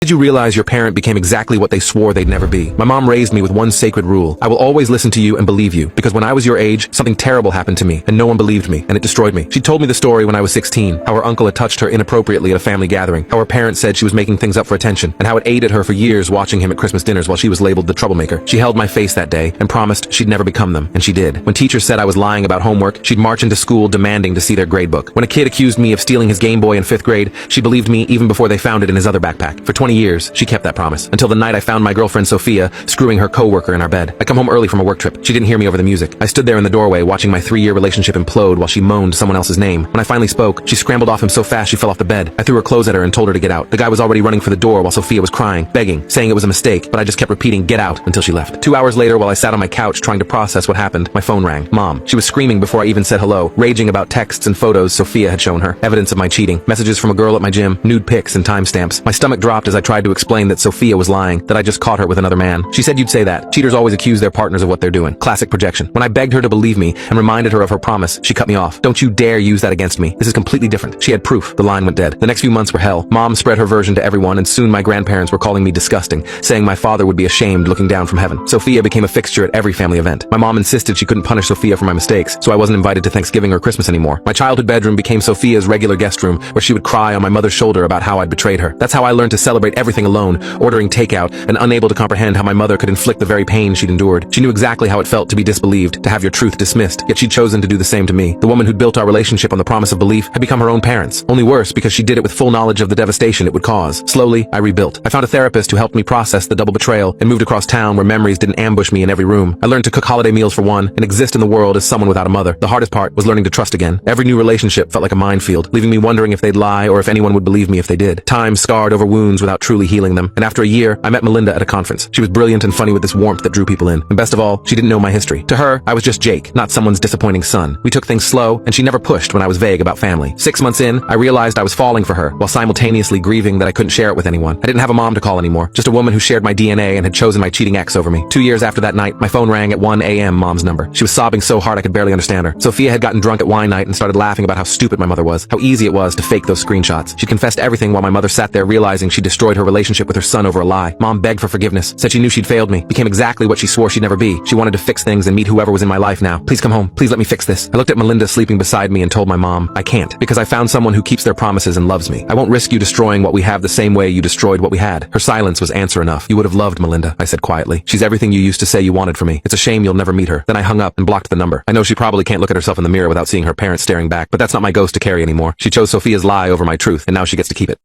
Did you realize your parent became exactly what they swore they'd never be? My mom raised me with one sacred rule. I will always listen to you and believe you, because when I was your age, something terrible happened to me, and no one believed me, and it destroyed me. She told me the story when I was 16, how her uncle had touched her inappropriately at a family gathering, how her parents said she was making things up for attention, and how it aided her for years watching him at Christmas dinners while she was labeled the troublemaker. She held my face that day and promised she'd never become them, and she did. When teachers said I was lying about homework, she'd march into school demanding to see their gradebook. When a kid accused me of stealing his Game Boy in 5th grade, she believed me even before they found it in his other backpack. For 20 years, she kept that promise, until the night I found my girlfriend Sophia screwing her coworker in our bed. I come home early from a work trip. She didn't hear me over the music. I stood there in the doorway watching my 3-year relationship implode while she moaned someone else's name. When I finally spoke, she scrambled off him so fast she fell off the bed. I threw her clothes at her and told her to get out. The guy was already running for the door while Sophia was crying, begging, saying it was a mistake, but I just kept repeating, "Get out," until she left. 2 hours later, while I sat on my couch trying to process what happened, my phone rang. Mom. She was screaming before I even said hello, raging about texts and photos Sophia had shown her, evidence of my cheating, messages from a girl at my gym, nude pics and timestamps. My stomach dropped as I tried to explain that Sophia was lying, that I just caught her with another man. She said you'd say that. Cheaters always accuse their partners of what they're doing. Classic projection. When I begged her to believe me and reminded her of her promise, she cut me off. Don't you dare use that against me. This is completely different. She had proof. The line went dead. The next few months were hell. Mom spread her version to everyone, and soon my grandparents were calling me disgusting, saying my father would be ashamed looking down from heaven. Sophia became a fixture at every family event. My mom insisted she couldn't punish Sophia for my mistakes, so I wasn't invited to Thanksgiving or Christmas anymore. My childhood bedroom became Sophia's regular guest room, where she would cry on my mother's shoulder about how I'd betrayed her. That's how I learned to celebrate everything alone, ordering takeout and unable to comprehend how my mother could inflict the very pain she'd endured. She knew exactly how it felt to be disbelieved, to have your truth dismissed, yet she'd chosen to do the same to me. The woman who'd built our relationship on the promise of belief had become her own parents. Only worse, because she did it with full knowledge of the devastation it would cause. Slowly, I rebuilt. I found a therapist who helped me process the double betrayal and moved across town where memories didn't ambush me in every room. I learned to cook holiday meals for one and exist in the world as someone without a mother. The hardest part was learning to trust again. Every new relationship felt like a minefield, leaving me wondering if they'd lie or if anyone would believe me if they did. Time scarred over wounds without truly healing them. And after a year, I met Melinda at a conference. She was brilliant and funny with this warmth that drew people in. And best of all, she didn't know my history. To her, I was just Jake, not someone's disappointing son. We took things slow, and she never pushed when I was vague about family. 6 months in, I realized I was falling for her, while simultaneously grieving that I couldn't share it with anyone. I didn't have a mom to call anymore, just a woman who shared my DNA and had chosen my cheating ex over me. 2 years after that night, my phone rang at 1 a.m. Mom's number. She was sobbing so hard I could barely understand her. Sophia had gotten drunk at wine night and started laughing about how stupid my mother was, how easy it was to fake those screenshots. She confessed everything while my mother sat there realizing she destroyed her relationship with her son over a lie. Mom begged for forgiveness, said she knew she'd failed me, became exactly what she swore she'd never be. She wanted to fix things and meet whoever was in my life now. Please come home. Please let me fix this. I looked at Melinda sleeping beside me and told my mom, I can't, because I found someone who keeps their promises and loves me. I won't risk you destroying what we have the same way you destroyed what we had. Her silence was answer enough. You would have loved Melinda, I said quietly. She's everything you used to say you wanted from me. It's a shame you'll never meet her. Then I hung up and blocked the number. I know she probably can't look at herself in the mirror without seeing her parents staring back, but that's not my ghost to carry anymore. She chose Sophia's lie over my truth, and now she gets to keep it.